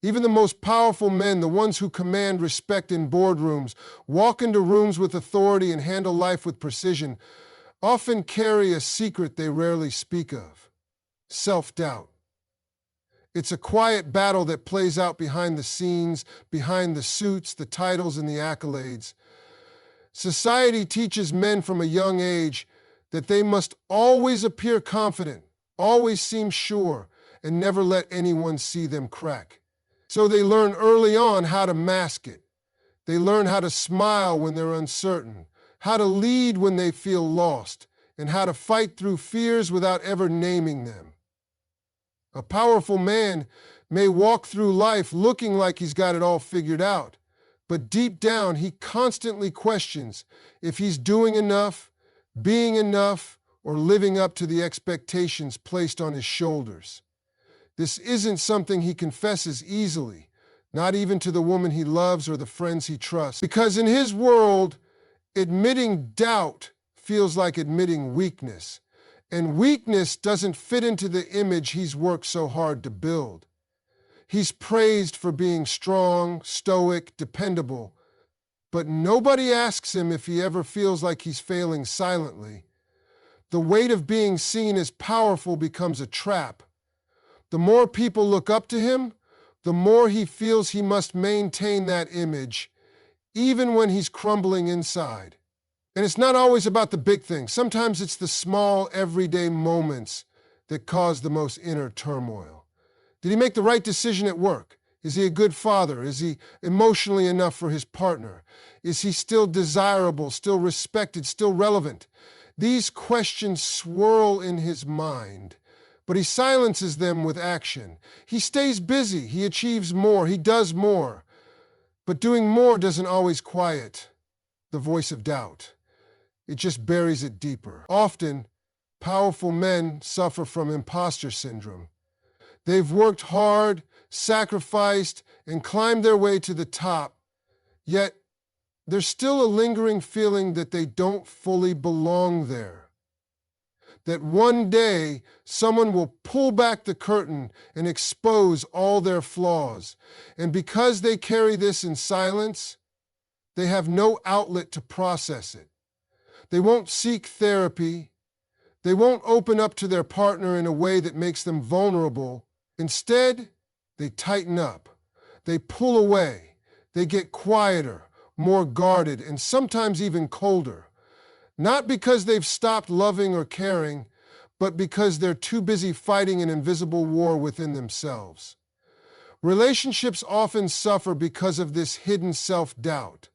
Even the most powerful men, the ones who command respect in boardrooms, walk into rooms with authority and handle life with precision, often carry a secret they rarely speak of: self-doubt. It's a quiet battle that plays out behind the scenes, behind the suits, the titles, and the accolades. Society teaches men from a young age that they must always appear confident, always seem sure, and never let anyone see them crack. So they learn early on how to mask it. They learn how to smile when they're uncertain, how to lead when they feel lost, and how to fight through fears without ever naming them. A powerful man may walk through life looking like he's got it all figured out, but deep down he constantly questions if he's doing enough, being enough, or living up to the expectations placed on his shoulders. This isn't something he confesses easily, not even to the woman he loves or the friends he trusts, because in his world, admitting doubt feels like admitting weakness. And weakness doesn't fit into the image he's worked so hard to build. He's praised for being strong, stoic, dependable, but nobody asks him if he ever feels like he's failing silently. The weight of being seen as powerful becomes a trap. The more people look up to him, the more he feels he must maintain that image, even when he's crumbling inside. And it's not always about the big things. Sometimes it's the small, everyday moments that cause the most inner turmoil. Did he make the right decision at work? Is he a good father? Is he emotionally enough for his partner? Is he still desirable, still respected, still relevant? These questions swirl in his mind, but he silences them with action. He stays busy, he achieves more, he does more. But doing more doesn't always quiet the voice of doubt. It just buries it deeper. Often, powerful men suffer from imposter syndrome. They've worked hard, sacrificed, and climbed their way to the top, yet there's still a lingering feeling that they don't fully belong there. That one day, someone will pull back the curtain and expose all their flaws. And because they carry this in silence, they have no outlet to process it. They won't seek therapy. They won't open up to their partner in a way that makes them vulnerable. Instead, they tighten up. They pull away. They get quieter, more guarded, and sometimes even colder. Not because they've stopped loving or caring, but because they're too busy fighting an invisible war within themselves. Relationships often suffer because of this hidden self-doubt.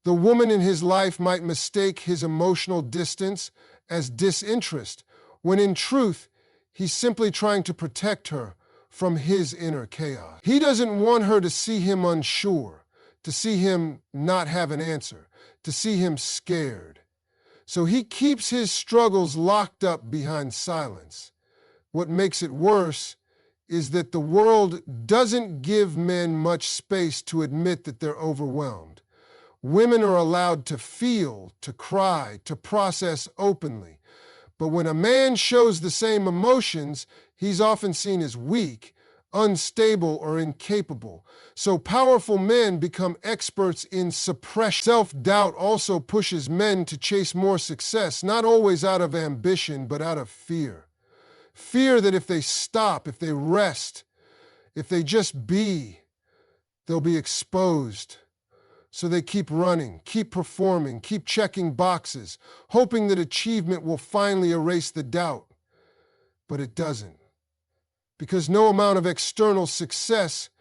The woman in his life might mistake his emotional distance as disinterest, when in truth, he's simply trying to protect her from his inner chaos. He doesn't want her to see him unsure, to see him not have an answer, to see him scared. So he keeps his struggles locked up behind silence. What makes it worse is that the world doesn't give men much space to admit that they're overwhelmed. Women are allowed to feel, to cry, to process openly. But when a man shows the same emotions, he's often seen as weak, unstable, or incapable. So powerful men become experts in suppression. Self-doubt also pushes men to chase more success, not always out of ambition, but out of fear. Fear that if they stop, if they rest, if they just be, they'll be exposed. So they keep running, keep performing, keep checking boxes, hoping that achievement will finally erase the doubt. But it doesn't. Because no amount of external success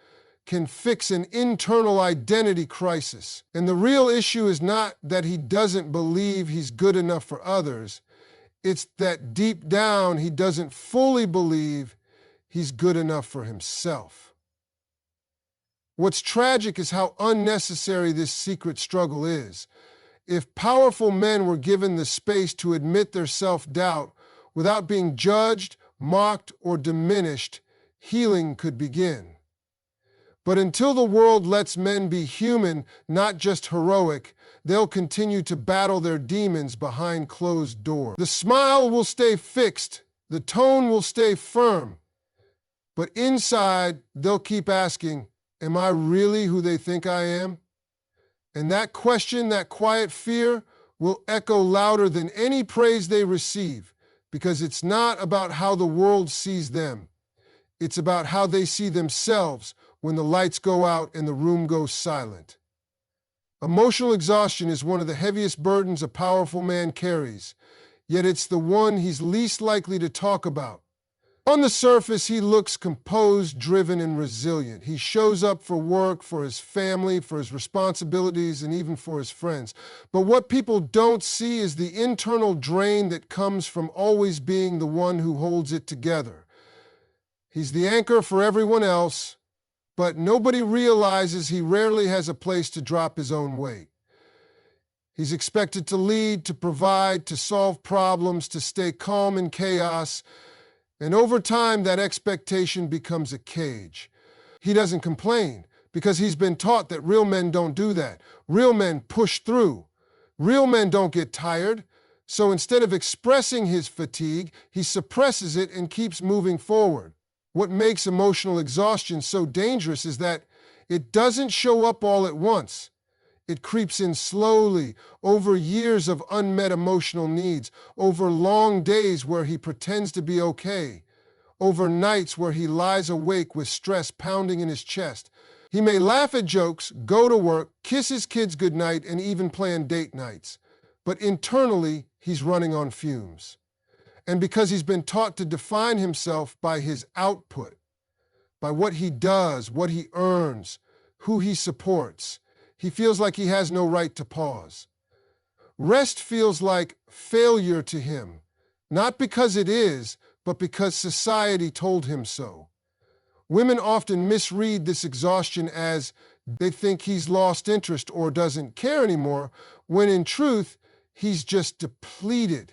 can fix an internal identity crisis. And the real issue is not that he doesn't believe he's good enough for others. It's that deep down he doesn't fully believe he's good enough for himself. What's tragic is how unnecessary this secret struggle is. If powerful men were given the space to admit their self-doubt without being judged, mocked, or diminished, healing could begin. But until the world lets men be human, not just heroic, they'll continue to battle their demons behind closed doors. The smile will stay fixed, the tone will stay firm, But inside, they'll keep asking, am I really who they think I am? And that question, that quiet fear, will echo louder than any praise they receive, because it's not about how the world sees them. It's about how they see themselves when the lights go out and the room goes silent. Emotional exhaustion is one of the heaviest burdens a powerful man carries, yet it's the one he's least likely to talk about. On the surface, he looks composed, driven, and resilient. He shows up for work, for his family, for his responsibilities, and even for his friends. But what people don't see is the internal drain that comes from always being the one who holds it together. He's the anchor for everyone else, but nobody realizes he rarely has a place to drop his own weight. He's expected to lead, to provide, to solve problems, to stay calm in chaos. And over time, that expectation becomes a cage. He doesn't complain because he's been taught that real men don't do that. Real men push through. Real men don't get tired. So instead of expressing his fatigue, he suppresses it and keeps moving forward. What makes emotional exhaustion so dangerous is that it doesn't show up all at once. It creeps in slowly, over years of unmet emotional needs, over long days where he pretends to be okay, over nights where he lies awake with stress pounding in his chest. He may laugh at jokes, go to work, kiss his kids goodnight, and even plan date nights. But internally, he's running on fumes. And because he's been taught to define himself by his output, by what he does, what he earns, who he supports, he feels like he has no right to pause. Rest feels like failure to him, not because it is, but because society told him so. Women often misread this exhaustion as they think he's lost interest or doesn't care anymore, when in truth, he's just depleted.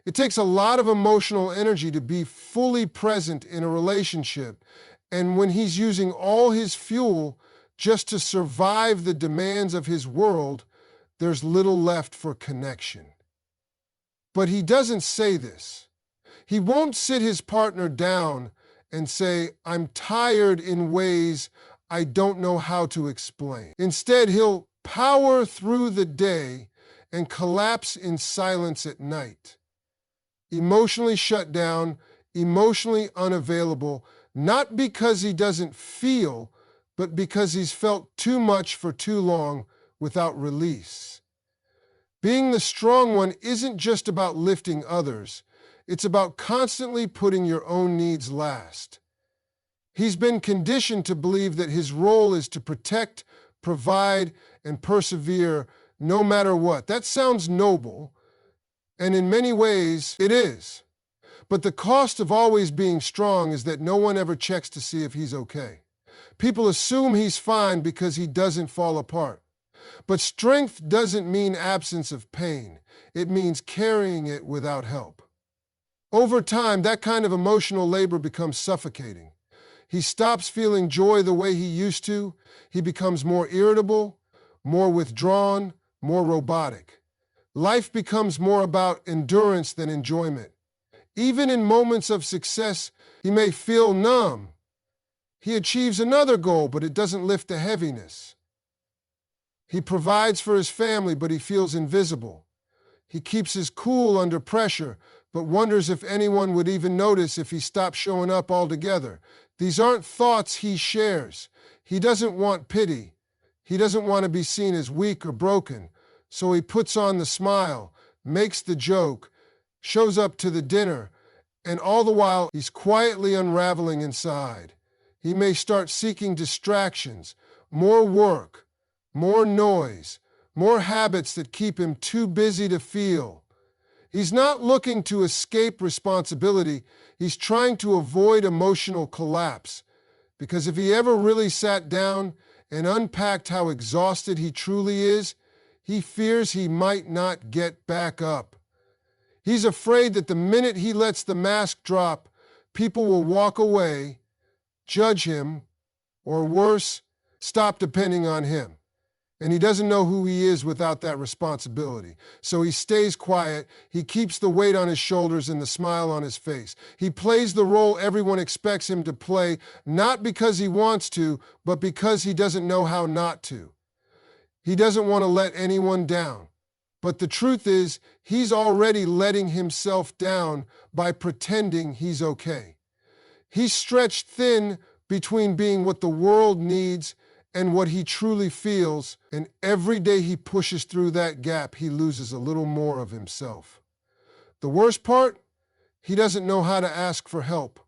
It takes a lot of emotional energy to be fully present in a relationship, and when he's using all his fuel just to survive the demands of his world, there's little left for connection. But he doesn't say this. He won't sit his partner down and say, I'm tired in ways I don't know how to explain. Instead, he'll power through the day and collapse in silence at night. Emotionally shut down, emotionally unavailable, not because he doesn't feel, but because he's felt too much for too long without release. Being the strong one isn't just about lifting others. It's about constantly putting your own needs last. He's been conditioned to believe that his role is to protect, provide, and persevere no matter what. That sounds noble, and in many ways it is. But the cost of always being strong is that no one ever checks to see if he's okay. People assume he's fine because he doesn't fall apart. But strength doesn't mean absence of pain. It means carrying it without help. Over time, that kind of emotional labor becomes suffocating. He stops feeling joy the way he used to. He becomes more irritable, more withdrawn, more robotic. Life becomes more about endurance than enjoyment. Even in moments of success, he may feel numb. He achieves another goal, but it doesn't lift the heaviness. He provides for his family, but he feels invisible. He keeps his cool under pressure, but wonders if anyone would even notice if he stopped showing up altogether. These aren't thoughts he shares. He doesn't want pity. He doesn't want to be seen as weak or broken. So he puts on the smile, makes the joke, shows up to the dinner, and all the while he's quietly unraveling inside. He may start seeking distractions, more work, more noise, more habits that keep him too busy to feel. He's not looking to escape responsibility. He's trying to avoid emotional collapse. Because if he ever really sat down and unpacked how exhausted he truly is, he fears he might not get back up. He's afraid that the minute he lets the mask drop, people will walk away, judge him, or worse, stop depending on him. And he doesn't know who he is without that responsibility. So he stays quiet. He keeps the weight on his shoulders and the smile on his face. He plays the role everyone expects him to play, not because he wants to, but because he doesn't know how not to. He doesn't want to let anyone down. But the truth is, he's already letting himself down by pretending he's okay. He's stretched thin between being what the world needs and what he truly feels, and every day he pushes through that gap, he loses a little more of himself. The worst part? He doesn't know how to ask for help,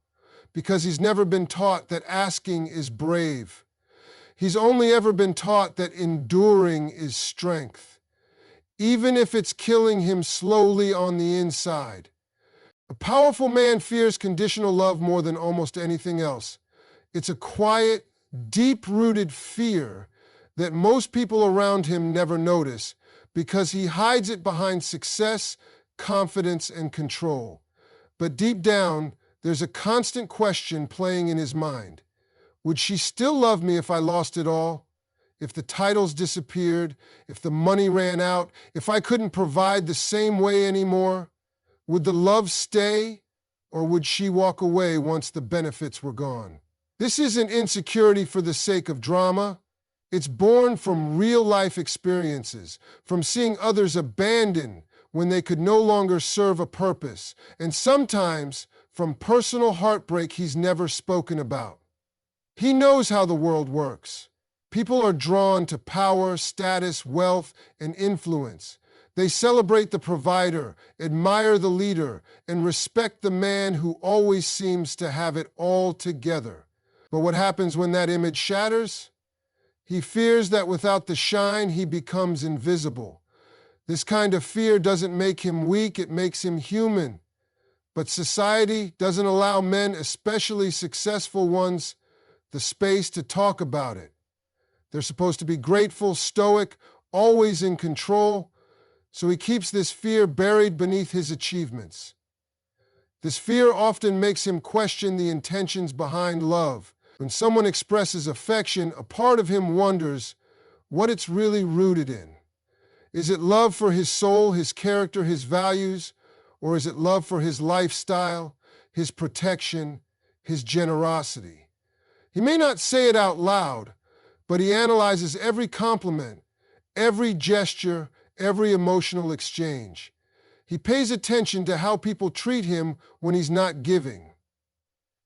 because he's never been taught that asking is brave. He's only ever been taught that enduring is strength, even if it's killing him slowly on the inside. A powerful man fears conditional love more than almost anything else. It's a quiet, deep-rooted fear that most people around him never notice because he hides it behind success, confidence, and control. But deep down, there's a constant question playing in his mind. Would she still love me if I lost it all? If the titles disappeared? If the money ran out? If I couldn't provide the same way anymore? Would the love stay, or would she walk away once the benefits were gone? This isn't insecurity for the sake of drama. It's born from real-life experiences, from seeing others abandoned when they could no longer serve a purpose, and sometimes from personal heartbreak he's never spoken about. He knows how the world works. People are drawn to power, status, wealth, and influence. They celebrate the provider, admire the leader, and respect the man who always seems to have it all together. But what happens when that image shatters? He fears that without the shine, he becomes invisible. This kind of fear doesn't make him weak, it makes him human. But society doesn't allow men, especially successful ones, the space to talk about it. They're supposed to be grateful, stoic, always in control, so he keeps this fear buried beneath his achievements. This fear often makes him question the intentions behind love. When someone expresses affection, a part of him wonders what it's really rooted in. Is it love for his soul, his character, his values, or is it love for his lifestyle, his protection, his generosity? He may not say it out loud, but he analyzes every compliment, every gesture, every emotional exchange. He pays attention to how people treat him when he's not giving.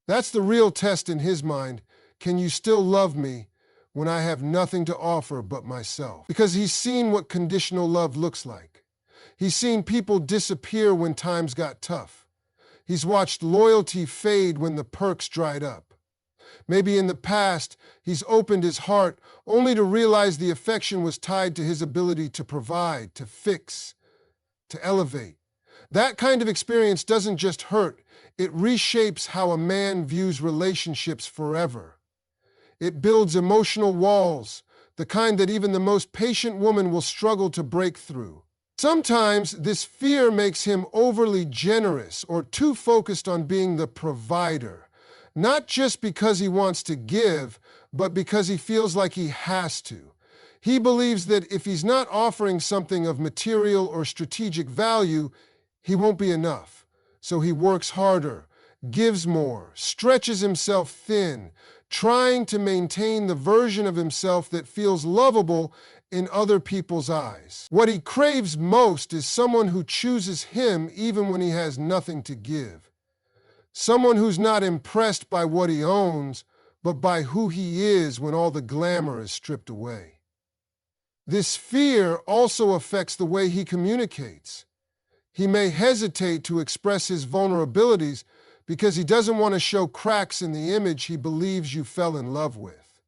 That's the real test in his mind. Can you still love me when I have nothing to offer but myself? Because he's seen what conditional love looks like. He's seen people disappear when times got tough. He's watched loyalty fade when the perks dried up. Maybe in the past, he's opened his heart only to realize the affection was tied to his ability to provide, to fix, to elevate. That kind of experience doesn't just hurt, it reshapes how a man views relationships forever. It builds emotional walls, the kind that even the most patient woman will struggle to break through. Sometimes this fear makes him overly generous or too focused on being the provider, not just because he wants to give, but because he feels like he has to. He believes that if he's not offering something of material or strategic value, he won't be enough. So he works harder, gives more, stretches himself thin, trying to maintain the version of himself that feels lovable in other people's eyes. What he craves most is someone who chooses him even when he has nothing to give. Someone who's not impressed by what he owns, but by who he is when all the glamour is stripped away. This fear also affects the way he communicates. He may hesitate to express his vulnerabilities because he doesn't want to show cracks in the image he believes you fell in love with.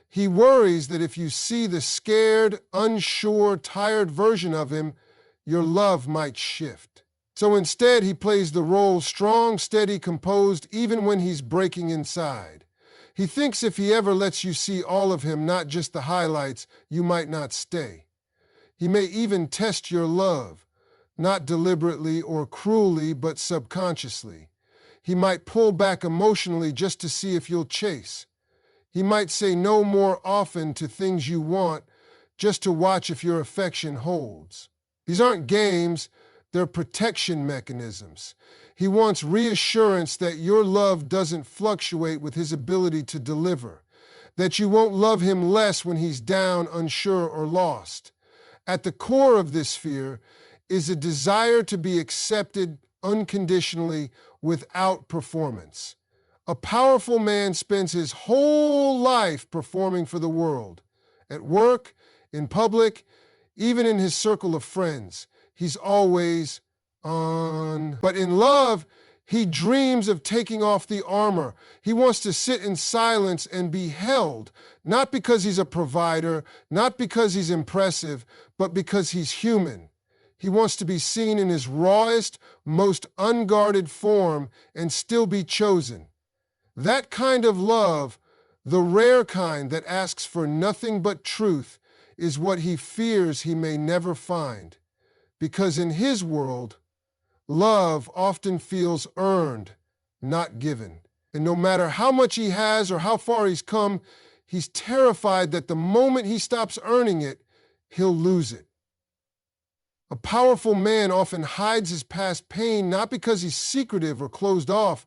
He worries that if you see the scared, unsure, tired version of him, your love might shift. So instead, he plays the role strong, steady, composed, even when he's breaking inside. He thinks if he ever lets you see all of him, not just the highlights, you might not stay. He may even test your love, not deliberately or cruelly, but subconsciously. He might pull back emotionally just to see if you'll chase. He might say no more often to things you want, just to watch if your affection holds. These aren't games, they're protection mechanisms. He wants reassurance that your love doesn't fluctuate with his ability to deliver, that you won't love him less when he's down, unsure, or lost. At the core of this fear is a desire to be accepted unconditionally without performance. A powerful man spends his whole life performing for the world. At work, in public, even in his circle of friends, he's always on. But in love, he dreams of taking off the armor. He wants to sit in silence and be held, not because he's a provider, not because he's impressive, but because he's human. He wants to be seen in his rawest, most unguarded form and still be chosen. That kind of love, the rare kind that asks for nothing but truth, is what he fears he may never find. Because in his world, love often feels earned, not given. And no matter how much he has or how far he's come, he's terrified that the moment he stops earning it, he'll lose it. A powerful man often hides his past pain not because he's secretive or closed off,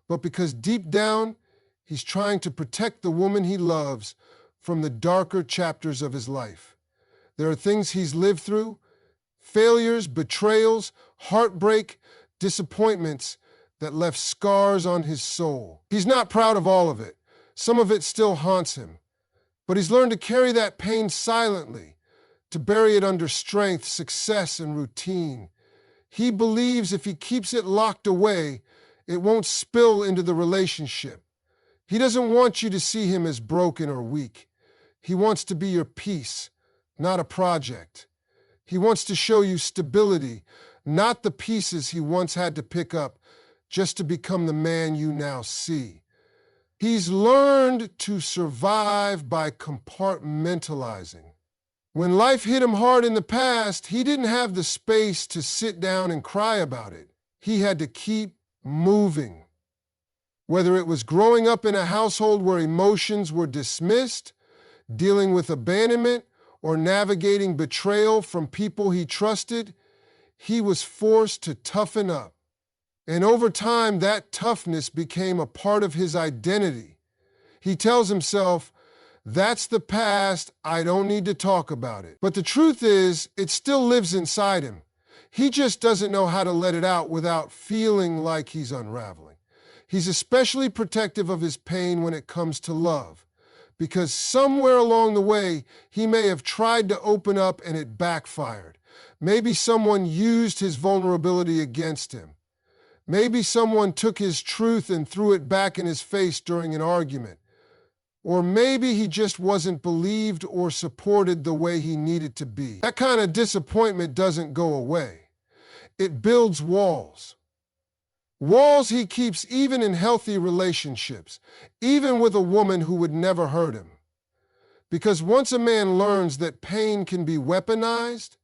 but because deep down, he's trying to protect the woman he loves from the darker chapters of his life. There are things he's lived through, failures, betrayals, heartbreak, disappointments that left scars on his soul. He's not proud of all of it. Some of it still haunts him. But he's learned to carry that pain silently, to bury it under strength, success, and routine. He believes if he keeps it locked away, it won't spill into the relationship. He doesn't want you to see him as broken or weak. He wants to be your piece, not a project. He wants to show you stability, not the pieces he once had to pick up just to become the man you now see. He's learned to survive by compartmentalizing. When life hit him hard in the past, he didn't have the space to sit down and cry about it. He had to keep moving. Whether it was growing up in a household where emotions were dismissed, dealing with abandonment, or navigating betrayal from people he trusted, he was forced to toughen up. And over time, that toughness became a part of his identity. He tells himself, "That's the past, I don't need to talk about it." But the truth is, it still lives inside him. He just doesn't know how to let it out without feeling like he's unraveling. He's especially protective of his pain when it comes to love, because somewhere along the way, he may have tried to open up and it backfired. Maybe someone used his vulnerability against him. Maybe someone took his truth and threw it back in his face during an argument. Or maybe he just wasn't believed or supported the way he needed to be. That kind of disappointment doesn't go away. It builds walls. Walls he keeps even in healthy relationships, even with a woman who would never hurt him. Because once a man learns that pain can be weaponized,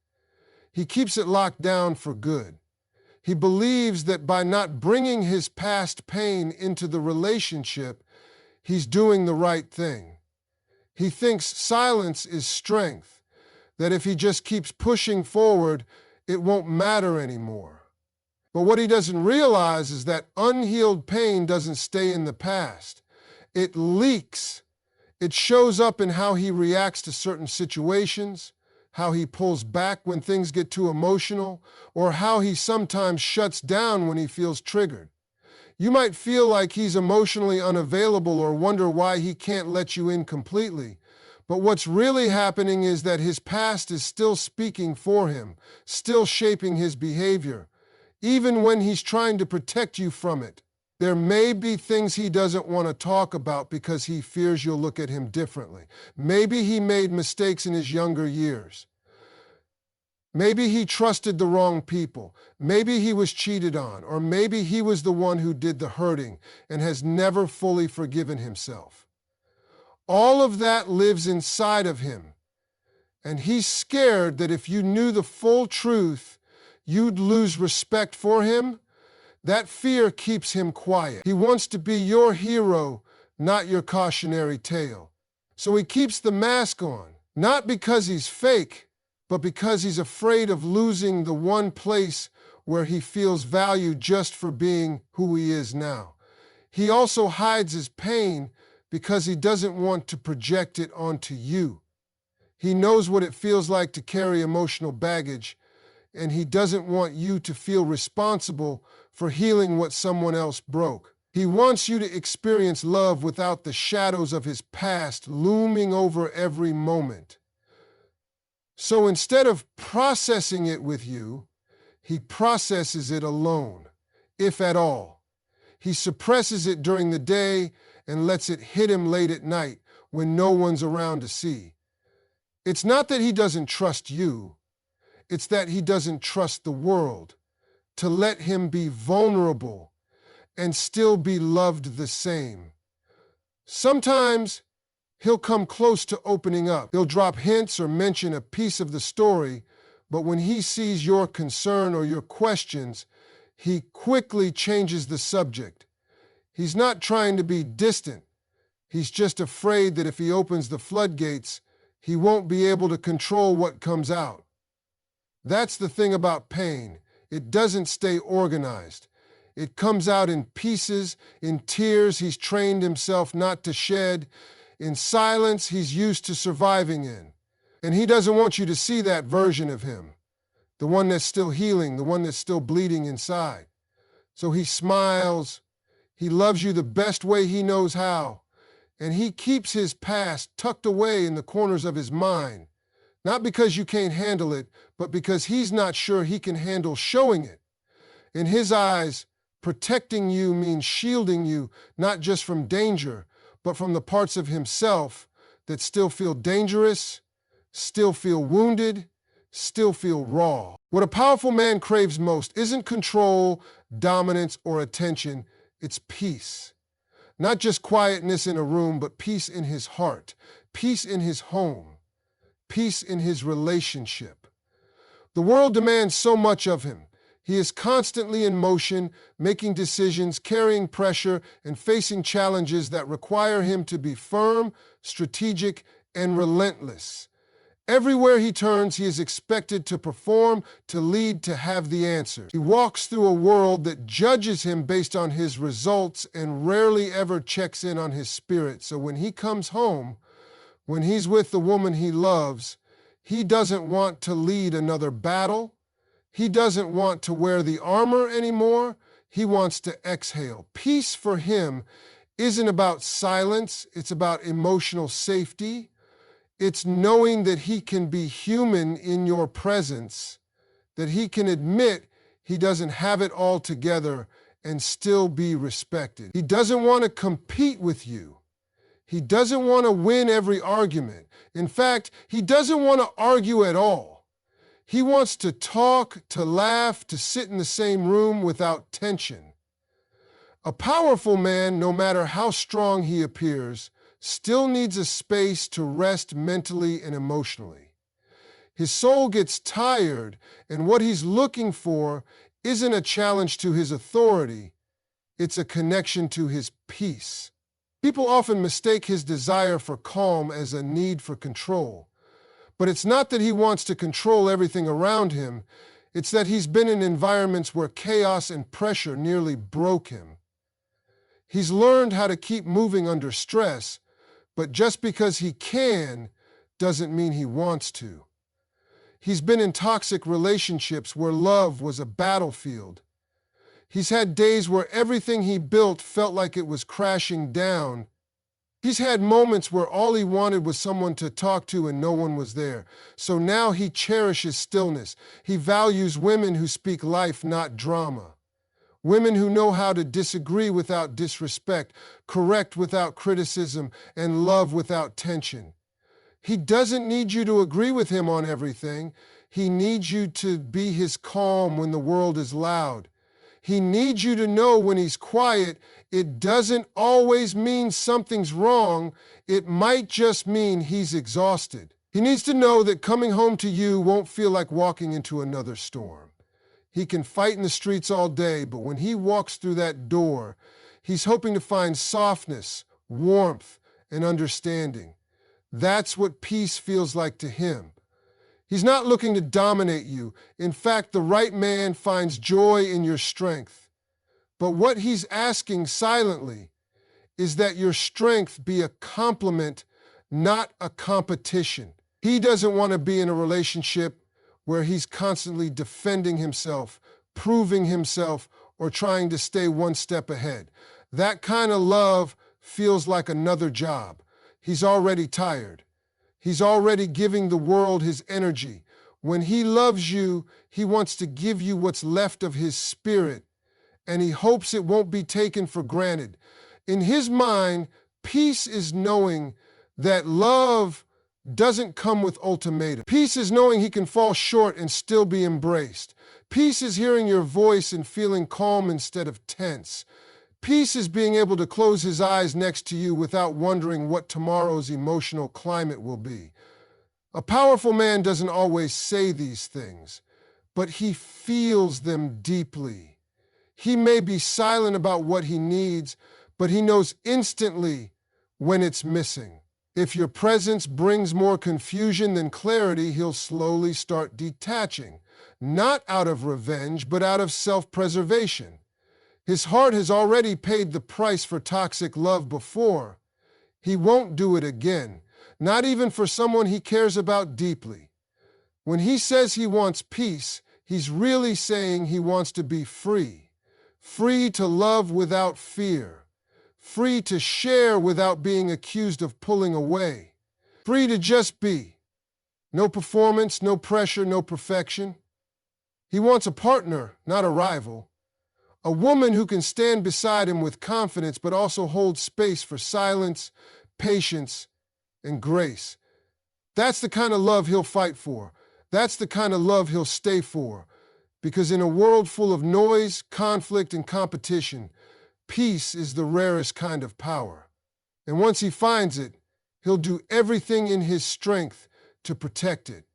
he keeps it locked down for good. He believes that by not bringing his past pain into the relationship, he's doing the right thing. He thinks silence is strength, that if he just keeps pushing forward, it won't matter anymore. But what he doesn't realize is that unhealed pain doesn't stay in the past. It leaks. It shows up in how he reacts to certain situations, how he pulls back when things get too emotional, or how he sometimes shuts down when he feels triggered. You might feel like he's emotionally unavailable or wonder why he can't let you in completely. But what's really happening is that his past is still speaking for him, still shaping his behavior, even when he's trying to protect you from it. There may be things he doesn't want to talk about because he fears you'll look at him differently. Maybe he made mistakes in his younger years. Maybe he trusted the wrong people. Maybe he was cheated on, or maybe he was the one who did the hurting and has never fully forgiven himself. All of that lives inside of him, and he's scared that if you knew the full truth, you'd lose respect for him. That fear keeps him quiet. He wants to be your hero, not your cautionary tale. So he keeps the mask on. Not because he's fake, but because he's afraid of losing the one place where he feels valued just for being who he is now. He also hides his pain because he doesn't want to project it onto you. He knows what it feels like to carry emotional baggage, and he doesn't want you to feel responsible for healing what someone else broke. He wants you to experience love without the shadows of his past looming over every moment. So instead of processing it with you, he processes it alone, if at all. He suppresses it during the day and lets it hit him late at night when no one's around to see. It's not that he doesn't trust you, it's that he doesn't trust the world to let him be vulnerable and still be loved the same. Sometimes he'll come close to opening up. He'll drop hints or mention a piece of the story, but when he sees your concern or your questions, he quickly changes the subject. He's not trying to be distant. He's just afraid that if he opens the floodgates, he won't be able to control what comes out. That's the thing about pain. It doesn't stay organized. It comes out in pieces, in tears he's trained himself not to shed, in silence he's used to surviving in. And he doesn't want you to see that version of him, the one that's still healing, the one that's still bleeding inside. So he smiles, he loves you the best way he knows how, and he keeps his past tucked away in the corners of his mind, not because you can't handle it, but because he's not sure he can handle showing it. In his eyes, protecting you means shielding you not just from danger, but from the parts of himself that still feel dangerous, still feel wounded, still feel raw. What a powerful man craves most isn't control, dominance, or attention, it's peace. Not just quietness in a room, but peace in his heart, peace in his home, peace in his relationship. The world demands so much of him. He is constantly in motion, making decisions, carrying pressure, and facing challenges that require him to be firm, strategic, and relentless. Everywhere he turns, he is expected to perform, to lead, to have the answers. He walks through a world that judges him based on his results and rarely ever checks in on his spirit. So when he comes home, when he's with the woman he loves, he doesn't want to lead another battle. He doesn't want to wear the armor anymore. He wants to exhale. Peace for him isn't about silence. It's about emotional safety. It's knowing that he can be human in your presence, that he can admit he doesn't have it all together and still be respected. He doesn't want to compete with you. He doesn't want to win every argument. In fact, he doesn't want to argue at all. He wants to talk, to laugh, to sit in the same room without tension. A powerful man, no matter how strong he appears, still needs a space to rest mentally and emotionally. His soul gets tired, and what he's looking for isn't a challenge to his authority, it's a connection to his peace. People often mistake his desire for calm as a need for control. But it's not that he wants to control everything around him, it's that he's been in environments where chaos and pressure nearly broke him. He's learned how to keep moving under stress, but just because he can doesn't mean he wants to. He's been in toxic relationships where love was a battlefield. He's had days where everything he built felt like it was crashing down. He's had moments where all he wanted was someone to talk to and no one was there. So now he cherishes stillness. He values women who speak life, not drama. Women who know how to disagree without disrespect, correct without criticism, and love without tension. He doesn't need you to agree with him on everything. He needs you to be his calm when the world is loud. He needs you to know when he's quiet, it doesn't always mean something's wrong. It might just mean he's exhausted. He needs to know that coming home to you won't feel like walking into another storm. He can fight in the streets all day, but when he walks through that door, he's hoping to find softness, warmth, and understanding. That's what peace feels like to him. He's not looking to dominate you. In fact, the right man finds joy in your strength. But what he's asking silently is that your strength be a complement, not a competition. He doesn't want to be in a relationship where he's constantly defending himself, proving himself, or trying to stay one step ahead. That kind of love feels like another job. He's already tired. He's already giving the world his energy. When he loves you, he wants to give you what's left of his spirit, and he hopes it won't be taken for granted. In his mind, peace is knowing that love doesn't come with ultimatum. Peace is knowing he can fall short and still be embraced. Peace is hearing your voice and feeling calm instead of tense. Peace is being able to close his eyes next to you without wondering what tomorrow's emotional climate will be. A powerful man doesn't always say these things, but he feels them deeply. He may be silent about what he needs, but he knows instantly when it's missing. If your presence brings more confusion than clarity, he'll slowly start detaching, not out of revenge, but out of self-preservation. His heart has already paid the price for toxic love before. He won't do it again, not even for someone he cares about deeply. When he says he wants peace, he's really saying he wants to be free. Free to love without fear. Free to share without being accused of pulling away. Free to just be. No performance, no pressure, no perfection. He wants a partner, not a rival. A woman who can stand beside him with confidence but also hold space for silence, patience, and grace. That's the kind of love he'll fight for. That's the kind of love he'll stay for. Because in a world full of noise, conflict, and competition, peace is the rarest kind of power. And once he finds it, he'll do everything in his strength to protect it.